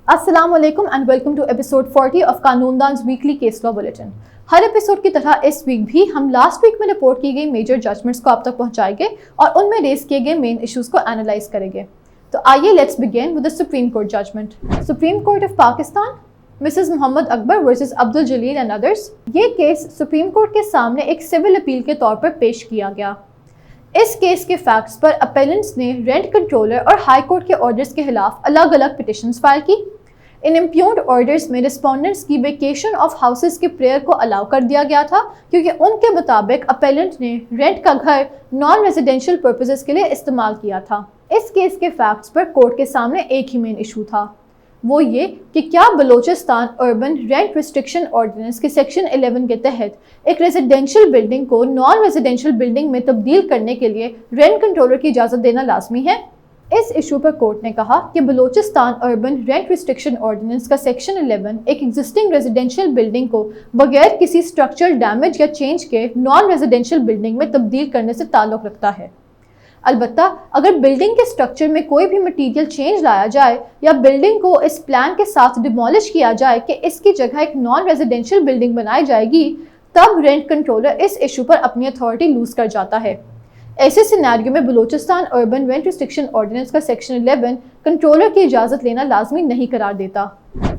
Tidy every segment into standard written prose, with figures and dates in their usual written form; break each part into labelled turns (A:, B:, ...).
A: السلام علیکم and welcome to episode 40 of قانون دانز ویکلی کیس لا بلیٹن۔ ہر ایپیسوڈ کی طرح اس ویک بھی ہم لاسٹ ویک میں رپورٹ کی گئی میجر ججمنٹس کو آپ تک پہنچائیں گے اور ان میں ریز کیے گئے مین ایشوز کو اینالائز کریں گے۔ تو آئیے let's begin with the supreme court judgment. Supreme court of Pakistan Mrs Muhammad Akbar versus Abdul Jalil and others. یہ کیس سپریم کورٹ کے سامنے ایک سول اپیل کے طور پر پیش کیا گیا۔ اس کیس کے فیکٹس پر اپیلنٹس نے رینٹ کنٹرولر اور ہائی کورٹ کے آرڈرز کے خلاف الگ الگ پٹیشنز فائل کی۔ ان امپیونڈ آرڈرز میں رسپونڈنٹس کی ویکیشن آف ہاؤسز کے پریئر کو الاؤ کر دیا گیا تھا کیونکہ ان کے مطابق اپیلنٹ نے رینٹ کا گھر نان ریزیڈینشیل پرپزز کے لیے استعمال کیا تھا۔ اس کیس کے فیکٹس پر کورٹ کے سامنے ایک ہی مین ایشو تھا، وہ یہ کہ کیا Balochistan urban rent restriction ordinance کے سیکشن 11 کے تحت ایک ریزیڈینشیل بلڈنگ کو نان ریزیڈینشیل بلڈنگ میں تبدیل کرنے کے لیے رینٹ کنٹرولر کی اجازت دینا لازمی ہے۔ اس ایشو پر کورٹ نے کہا کہ Balochistan urban rent restriction ordinance کا سیکشن 11 ایک ایگزسٹنگ ریزیڈینشیل بلڈنگ کو بغیر کسی اسٹرکچرل ڈیمیج یا چینج کے نان ریزیڈینشیل بلڈنگ میں تبدیل کرنے سے تعلق رکھتا ہے۔ البتہ اگر بلڈنگ کے اسٹرکچر میں کوئی بھی مٹیریل چینج لایا جائے یا بلڈنگ کو اس پلان کے ساتھ ڈیمولش کیا جائے کہ اس کی جگہ ایک نان ریزیڈینشیل بلڈنگ بنائی جائے گی، تب رینٹ کنٹرولر اس ایشو پر اپنی اتھارٹی لوز کر جاتا ہے۔ ایسے سیناریو میں Balochistan urban rent restriction ordinance کا سیکشن 11 کنٹرولر کی اجازت لینا لازمی نہیں قرار دیتا۔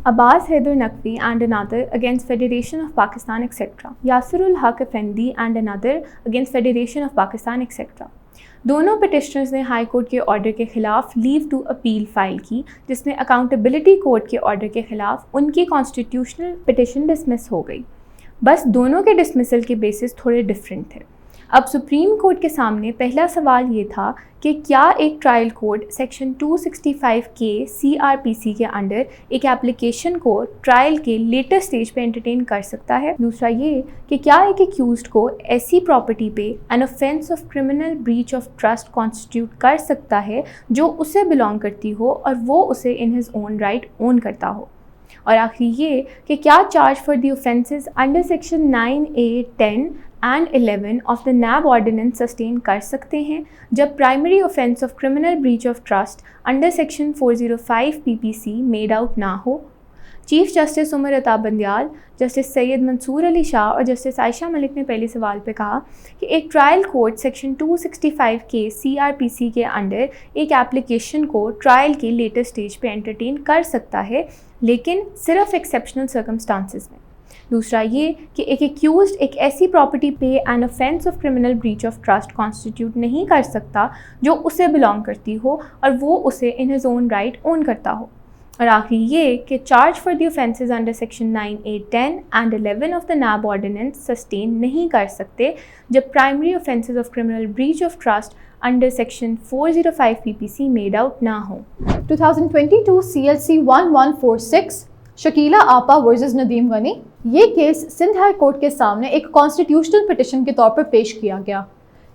B: Abbas Haider Naqvi and another against Federation of Pakistan etc. Yasir ul Haq Effendi and another against Federation of Pakistan etc. دونوں پٹیشنرز نے ہائی کورٹ کے آرڈر کے خلاف لیو ٹو اپیل فائل کی، جس میں اکاؤنٹیبلٹی کورٹ کے آرڈر کے خلاف ان کی کانسٹیٹیوشنل پٹیشن ڈسمس ہو گئی۔ بس دونوں کے ڈسمسل کے بیسس تھوڑے ڈفرینٹ تھے۔ اب سپریم کورٹ کے سامنے پہلا سوال یہ تھا کہ کیا ایک ٹرائل کورٹ سیکشن 265 کے CRPC کے انڈر ایک ایپلیکیشن کو ٹرائل کے لیٹر سٹیج پہ انٹرٹین کر سکتا ہے۔ دوسرا یہ کہ کیا ایک ایکیوزڈ کو ایسی پراپرٹی پہ an offence of criminal breach of trust constituted کر سکتا ہے جو اسے بلانگ کرتی ہو اور وہ اسے ان ہز اون رائٹ اون کرتا ہو۔ اور آخری یہ کہ کیا charge for the offences under section 9A 10 and 11 of the NAB ordinance sustain کر سکتے ہیں جب primary offence of criminal breach of trust under section 405 PPC made out نہ ہو۔ Chief justice Umar Ata Bandial, justice سید منصور علی شاہ اور جسٹس عائشہ ملک نے پہلے سوال پہ کہا کہ ایک ٹرائل کورٹ سیکشن 265 کے CRPC کے انڈر ایک ایپلیکیشن کو ٹرائل کے لیٹر سٹیج پہ انٹرٹین کر سکتا ہے، لیکن صرف ایکسیپشنل سرکمسٹانسز میں۔ دوسرا یہ کہ ایک ایکیوزڈ ایک ایسی پراپرٹی پہ an offence of criminal breach of trust constituted نہیں کر سکتا جو اسے بلانگ کرتی ہو اور وہ اسے ان ہز اون رائٹ اون کرتا ہو۔ اور آخری یہ کہ charge for the offences under section 9A 10 and 11 of the NAB ordinance sustain نہیں کر سکتے جب primary offences of criminal breach of trust under section 405 PPC made out نہ ہوں۔
A: 2022 CLC 1146 شکیلہ آپا ورسز ندیم غنی۔ یہ کیس سندھ ہائی کورٹ کے سامنے ایک کانسٹیٹیوشنل پٹیشن کے طور پر پیش کیا گیا۔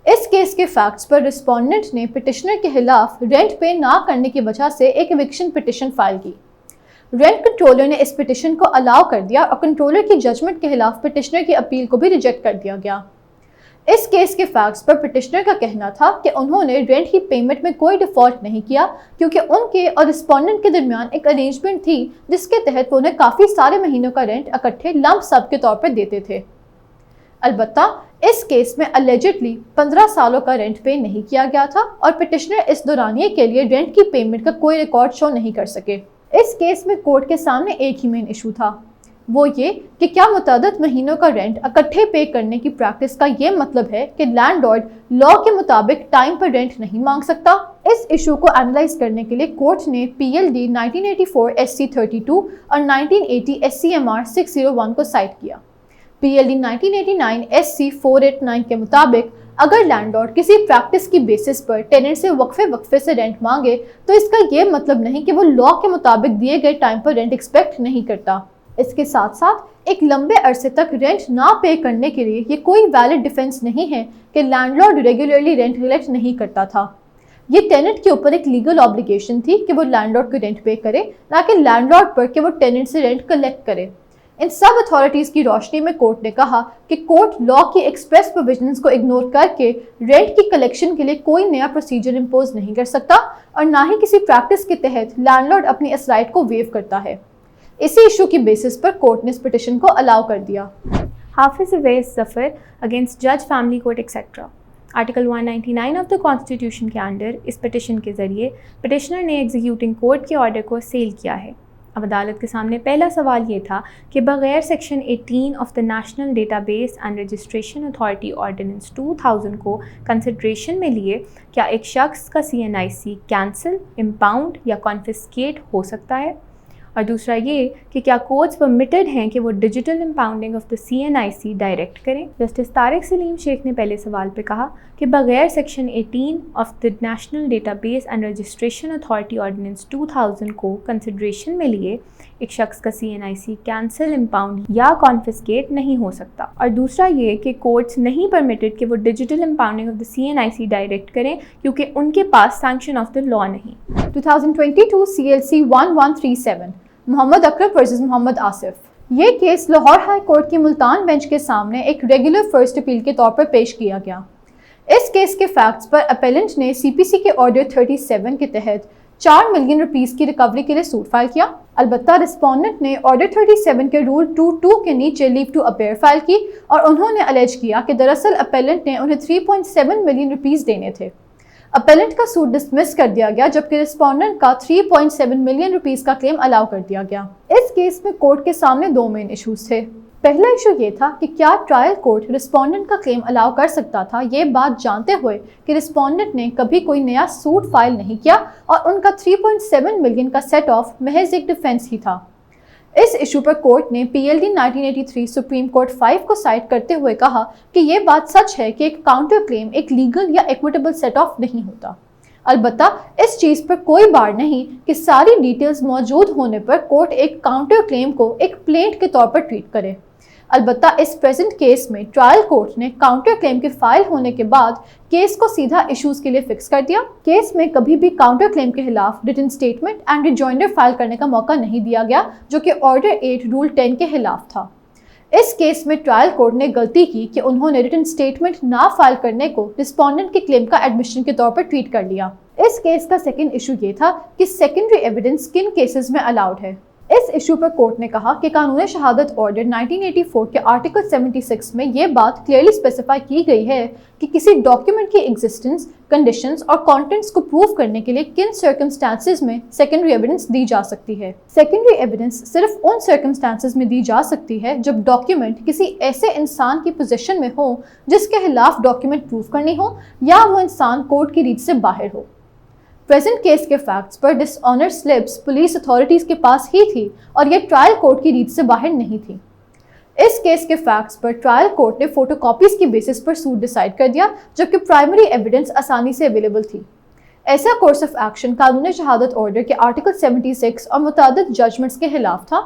A: اس کیس کے فیکٹس پر رسپونڈنٹ نے پٹیشنر کے خلاف رینٹ پے نہ کرنے کی وجہ سے ایک ایوکشن پٹیشن فائل کی۔ رینٹ کنٹرولر نے اس پٹیشن کو الاؤ کر دیا اور کنٹرولر کی ججمنٹ کے خلاف پٹیشنر کی اپیل کو بھی ریجیکٹ کر دیا گیا۔ اس کیس کے فیکٹس پر پٹیشنر کا کہنا تھا کہ انہوں نے رینٹ کی پیمنٹ میں کوئی ڈیفالٹ نہیں کیا کیونکہ ان کے اور رسپونڈنٹ کے درمیان ایک ارینجمنٹ تھی جس کے تحت وہ انہیں کافی سارے مہینوں کا رینٹ اکٹھے لمپ سب کے طور پر دیتے تھے۔ البتہ اس کیس میں اللیجڈلی 15 سالوں کا رینٹ پے نہیں کیا گیا تھا اور پٹیشنر اس دورانیے کے لیے رینٹ کی پیمنٹ کا کوئی ریکارڈ شو نہیں کر سکے۔ اس کیس میں کورٹ کے سامنے ایک ہی مین ایشو تھا، وہ یہ کہ کیا متعدد مہینوں کا رینٹ اکٹھے پے کرنے کی پریکٹس کا یہ مطلب ہے کہ لینڈ لارڈ لا کے مطابق ٹائم پر رینٹ نہیں مانگ سکتا۔ اس ایشو کو اینالائز کرنے کے لیے کورٹ نے PLD 1984 SC 32 اور 1980 SCMR 601 کو سائٹ کیا۔ PLD 1989 SC 489 کے مطابق اگر لینڈ لارڈ کسی پریکٹس کی بیسس پر ٹیننٹ سے وقفے سے رینٹ مانگے تو اس کا یہ مطلب نہیں کہ وہ لا کے مطابق دیے گئے ٹائم پر رینٹ ایکسپیکٹ نہیں کرتا۔ اس کے ساتھ ساتھ ایک لمبے عرصے تک رینٹ نہ پے کرنے کے لیے یہ کوئی ویلڈ ڈیفنس نہیں ہے کہ landlord regularly rent collect نہیں کرتا تھا۔ یہ ٹیننٹ کے اوپر ایک لیگل آبلیگیشن تھی کہ وہ لینڈ لارڈ کو رینٹ پے کرے، نہ کہ لینڈ لارڈ پر کہ وہ ٹیننٹ سے رینٹ کلیکٹ کرے۔ ان سب اتھارٹیز کی روشنی میں کورٹ نے کہا کہ کورٹ لا کی ایکسپریس پروویژنز کو اگنور کر کے رینٹ کی کلیکشن کے لیے کوئی نیا پروسیجر امپوز نہیں کر سکتا اور نہ ہی کسی پریکٹس کے تحت لینڈ لارڈ اپنی اس رائٹ کو ویو کرتا ہے۔ اسی ایشو کی بیسس پر کورٹ نے اس پٹیشن کو الاؤ کر دیا۔
B: حافظ اویس ظفر اگینسٹ جج family court etcetera. Article 199 of the constitution کے انڈر اس پٹیشن کے ذریعے پٹیشنر نے ایگزیکیوٹنگ کورٹ کے آرڈر کو سیل کیا ہے۔ اب عدالت کے سامنے پہلا سوال یہ تھا کہ بغیر section 18 of the national database and registration authority ordinance 2000 کو کنسیڈریشن میں لیے کیا ایک شخص کا CNIC کینسل، امپاؤنڈ یا کانفسکیٹ ہو سکتا ہے، اور دوسرا یہ کہ کیا کورٹس پرمیٹڈ ہیں کہ وہ digital impounding of the CNIC direct کریں۔ جسٹس طارق سلیم شیخ نے پہلے سوال پہ کہا کہ بغیر section 18 of the national database and registration authority ordinance 2000 کو کنسیڈریشن میں لیے ایک شخص کا CNIC کینسل، امپاؤنڈ یا کانفسکیٹ نہیں ہو سکتا، اور دوسرا یہ کہ کورٹس نہیں پرمیٹڈ کہ وہ digital impounding of the CNIC direct کریں کیونکہ ان کے پاس سینکشن آف دا لا نہیں۔
A: 2022 CLC 1137 محمد اکرم ورسز محمد آصف۔ یہ کیس لاہور ہائی کورٹ کی ملتان بینچ کے سامنے ایک ریگولر فرسٹ اپیل کے طور پر پیش کیا گیا۔ اس کیس کے فیکٹس پر اپیلنٹ نے CPC کے آرڈر 37 کے تحت 4 ملین روپیز کی ریکوری کے لیے سوٹ فائل کیا۔ البتہ رسپونڈنٹ نے آرڈر 37 کے رول 2.2 کے نیچے لیو ٹو اپیئر فائل کی اور انہوں نے الیج کیا کہ دراصل اپیلنٹ نے انہیں 3.7 ملین روپیز دینے تھے۔ اپیلنٹ کا سوٹ ڈسمس کر دیا گیا جبکہ رسپونڈنٹ کا 3.7 ملین روپیز کا کلیم الاؤ کر دیا گیا۔ اس کیس میں کورٹ کے سامنے دو مین ایشوز تھے۔ پہلا ایشو یہ تھا کہ کیا ٹرائل کورٹ رسپونڈنٹ کا کلیم الاؤ کر سکتا تھا، یہ بات جانتے ہوئے کہ رسپونڈنٹ نے کبھی کوئی نیا سوٹ فائل نہیں کیا اور ان کا 3.7 ملین کا سیٹ آف محض ایک ڈیفینس ہی تھا۔ اس ایشو پر کورٹ نے PLD 1983 سپریم کورٹ 5 کو سائٹ کرتے ہوئے کہا کہ یہ بات سچ ہے کہ ایک کاؤنٹر کلیم ایک لیگل یا ایکویٹیبل سیٹ آف نہیں ہوتا۔ البتہ اس چیز پر کوئی بار نہیں کہ ساری ڈیٹیلز موجود ہونے پر کورٹ ایک کاؤنٹر کلیم کو ایک پلینٹ کے طور پر ٹریٹ کرے۔ البتہ اس پریزنٹ کیس میں ٹرائل کورٹ نے کاؤنٹر کلیم کے فائل ہونے کے بعد کیس کو سیدھا ایشوز کے لیے فکس کر دیا۔ کیس میں کبھی بھی کاؤنٹر کلیم کے خلاف ریٹن سٹیٹمنٹ اینڈ ریجوائنڈر فائل کرنے کا موقع نہیں دیا گیا جو کہ آرڈر 8 رول 10 کے خلاف تھا۔ اس کیس میں ٹرائل کورٹ نے غلطی کی کہ انہوں نے ریٹن سٹیٹمنٹ نہ فائل کرنے کو رسپونڈنٹ کے کلیم کا ایڈمیشن کے طور پر ٹریٹ کر لیا۔ اس کیس کا سیکنڈ ایشو یہ تھا کہ سیکنڈری ایویڈنس کن کیسز میں الاؤڈ ہے۔ اس ایشو پر کورٹ نے کہا کہ قانون شہادت آرڈر 1984 کے آرٹیکل 76 میں یہ بات کلیئرلی اسپیسیفائی کی گئی ہے کہ کسی ڈاکیومنٹ کی ایگزسٹنس، کنڈیشنز اور کانٹینٹس کو پروو کرنے کے لیے کن سرکمسٹانسز میں سیکنڈری ایویڈنس دی جا سکتی ہے۔ سیکنڈری ایویڈنس صرف ان سرکمسٹانسز میں دی جا سکتی ہے جب ڈاکیومنٹ کسی ایسے انسان کی پوزیشن میں ہو جس کے خلاف ڈاکیومنٹ پروو کرنی ہو یا وہ انسان کورٹ کی ریچ سے باہر ہو۔ پریزنٹ کیس کے فیکٹس پر ڈس آنر سلپس پولیس اتھارٹیز کے پاس ہی تھی اور یہ ٹرائل کورٹ کی ریچ سے باہر نہیں تھی۔ اس کیس کے فیکٹس پر ٹرائل کورٹ نے فوٹو کاپیز کی بیسس پر سوٹ ڈیسائیڈ کر دیا جبکہ پرائمری ایویڈنس آسانی سے اویلیبل تھی۔ ایسا کورس آف ایکشن قانون شہادت آرڈر کے آرٹیکل 76 اور متعدد ججمنٹس کے خلاف تھا۔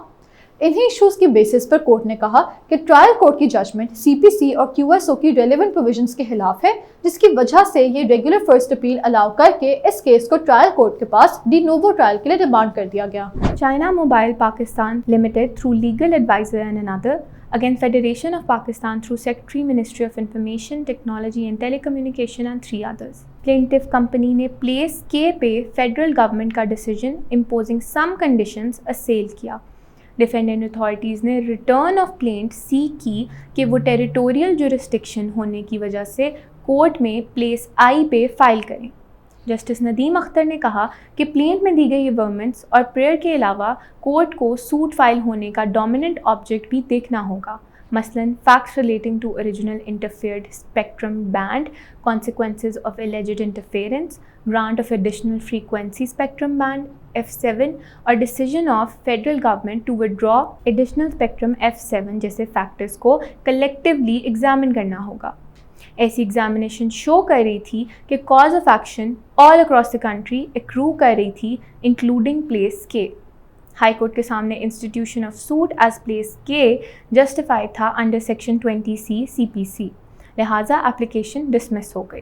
A: انہی ایشوز کی بیسس پر کورٹ نے کہا کہ ٹرائل کورٹ کی ججمنٹ CPC اور QSO کی ریلیونٹ پروویژنس کے خلاف ہے جس کی وجہ سے یہ ریگولر فرسٹ اپیل الاؤ کر کے اس کیس کو ٹرائل کورٹ کے پاس ڈی نوو ٹرائل کے لیے ریمانڈ کر دیا گیا۔
B: China Mobile Pakistan Limited through legal advisor and another against Federation of Pakistan through Secretary Ministry of Information, Technology and Telecommunication and 3 others. Plaintiff company نے Place K پہ federal government کا decision imposing some conditions assail کیا۔ Defendant authorities نے return of planet سی کی کہ وہ territorial jurisdiction ہونے کی وجہ سے کورٹ میں پلیس آئی پہ فائل کریں۔ جسٹس ندیم اختر نے کہا کہ پلینٹ میں دی گئی ایورمنٹس اور پریئر کے علاوہ کورٹ کو سوٹ فائل ہونے کا ڈومیننٹ آبجیکٹ بھی دیکھنا ہوگا، مثلاً facts relating to original interfered spectrum band, consequences of alleged interference, grant of additional frequency spectrum band F7 اور decision of federal government to withdraw additional spectrum F7 جیسے factors کو collectively examine کرنا ہوگا۔ ایسی ایگزامینیشن شو کر رہی تھی کہ cause of action all across the country accrue کر رہی تھی including place K۔ High court کے سامنے institution of suit as place کے جسٹیفائی تھا انڈر سیکشن 20C CPC، لہٰذا اپلیکیشن ڈسمس ہو گئی۔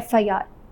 B: FIR,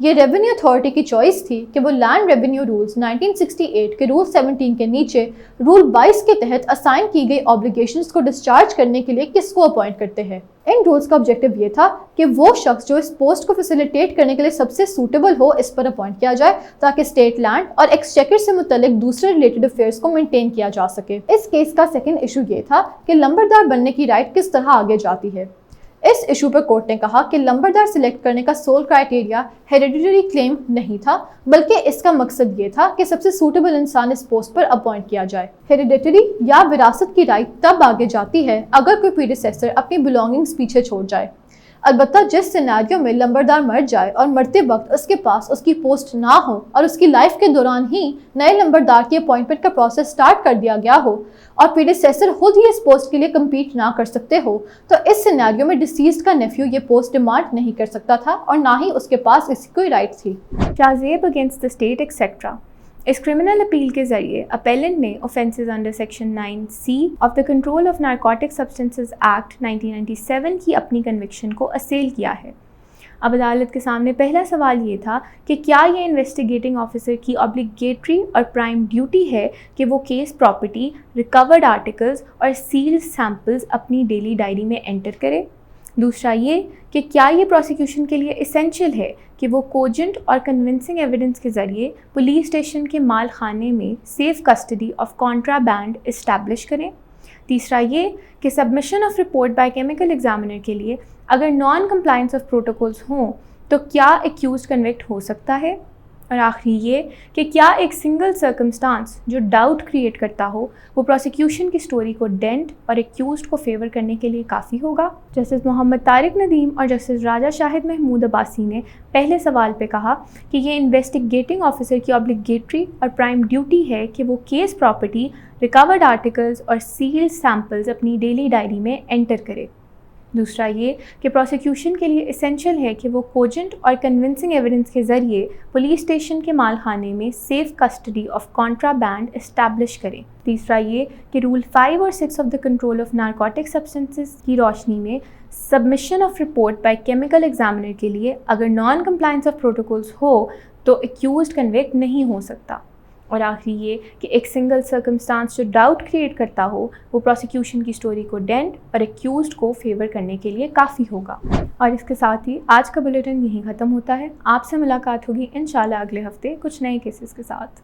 A: یہ ریونیو اتھارٹی کی چوائس تھی کہ وہ لینڈ ریونیو رولز 1968 کے رول 17 کے نیچے رول 22 کے تحت اسائن کی گئی آبلیگیشنز کو ڈسچارج کرنے کے لیے کس کو اپوائنٹ کرتے ہیں۔ ان رولز کا آبجیکٹو یہ تھا کہ وہ شخص جو اس پوسٹ کو فیسیلیٹیٹ کرنے کے لیے سب سے سوٹیبل ہو اس پر اپوائنٹ کیا جائے تاکہ اسٹیٹ لینڈ اور ایکسچیکر سے متعلق دوسرے ریلیٹڈ افیئرز کو مینٹین کیا جا سکے۔ اس کیس کا سیکنڈ ایشو یہ تھا کہ لمبردار بننے کی رائٹ کس طرح آگے جاتی ہے۔ اس ایشو پر کورٹ نے کہا کہ لمبردار سلیکٹ کرنے کا سول کرائٹیریا ہیریڈیٹری کلیم نہیں تھا، بلکہ اس کا مقصد یہ تھا کہ سب سے سوٹیبل انسان اس پوسٹ پر اپوائنٹ کیا جائے۔ ہیریڈیٹری یا وراثت کی رائٹ تب آگے جاتی ہے اگر کوئی پریڈیسیسر اپنی بلانگنگز پیچھے چھوڑ جائے، البتہ جس سیناریو میں لمبردار مر جائے اور مرتے وقت اس کے پاس اس کی پوسٹ نہ ہو اور اس کی لائف کے دوران ہی نئے لمبردار کی اپوائنٹمنٹ کا پروسیس سٹارٹ کر دیا گیا ہو اور پریڈیسیسر خود ہی اس پوسٹ کے لیے کمپیٹ نہ کر سکتے ہو، تو اس سیناریو میں ڈیسیزڈ کا نیفیو یہ پوسٹ ڈیمانڈ نہیں کر سکتا تھا اور نہ ہی اس کے پاس اس کی کوئی رائٹ تھی۔
B: Shah against the state etcetera. اس کرمنل اپیل کے ذریعے اپیلنٹ نے offences under section 9C of the control of narcotic substances act 1997 کی اپنی کنوکشن کو اسیل کیا ہے۔ اب عدالت کے سامنے پہلا سوال یہ تھا کہ کیا یہ انویسٹیگیٹنگ آفیسر کی obligatory اور پرائم ڈیوٹی ہے کہ وہ کیس پراپرٹی، ریکورڈ آرٹیکلز اور سیلڈ سیمپلز اپنی ڈیلی ڈائری میں انٹر کرے۔ دوسرا یہ کہ کیا یہ پروسیکیوشن کے لیے اسینشیل ہے کہ وہ کوجنٹ اور کنونسنگ ایویڈنس کے ذریعے پولیس اسٹیشن کے مال خانے میں safe custody of contraband establish کریں۔ تیسرا یہ کہ submission of report by chemical examiner کے لیے اگر نان کمپلائنس آف پروٹوکولز ہوں تو کیا ایکیوزڈ کنوکٹ ہو سکتا ہے، اور آخری یہ کہ کیا ایک سنگل سرکمسٹانس جو ڈاؤٹ کریٹ کرتا ہو وہ پروسیکیوشن کی سٹوری کو ڈینٹ اور ایکیوزڈ کو فیور کرنے کے لیے کافی ہوگا۔ جسٹس محمد طارق ندیم اور جسٹس راجہ شاہد محمود عباسی نے پہلے سوال پہ کہا کہ یہ انویسٹیگیٹنگ آفیسر کی obligatory اور پرائم ڈیوٹی ہے کہ وہ کیس پراپرٹی، ریکورڈ آرٹیکلز اور سیلڈ سیمپلز اپنی ڈیلی ڈائری میں انٹر کرے۔ دوسرا یہ کہ پروسیکیوشن کے لیے اسینشیل ہے کہ وہ کوجنٹ اور کنونسنگ ایویڈنس کے ذریعے پولیس اسٹیشن کے مال خانے میں safe custody of contraband establish کریں۔ تیسرا یہ کہ رول 5 اور 6 of the control of narcotic substances کی روشنی میں submission of report by chemical examiner کے لیے اگر نان کمپلائنس آف پروٹوکولز ہو تو ایکیوزڈ کنوکٹ نہیں ہو سکتا، اور آخری یہ کہ ایک سنگل سرکمسٹانس جو ڈاؤٹ کریٹ کرتا ہو وہ پروسیکیوشن کی سٹوری کو ڈینٹ اور ایکیوزڈ کو فیور کرنے کے لیے کافی ہوگا۔ اور اس کے ساتھ ہی آج کا بلیٹن یہیں ختم ہوتا ہے۔ آپ سے ملاقات ہوگی انشاءاللہ اگلے ہفتے کچھ نئے کیسز کے ساتھ۔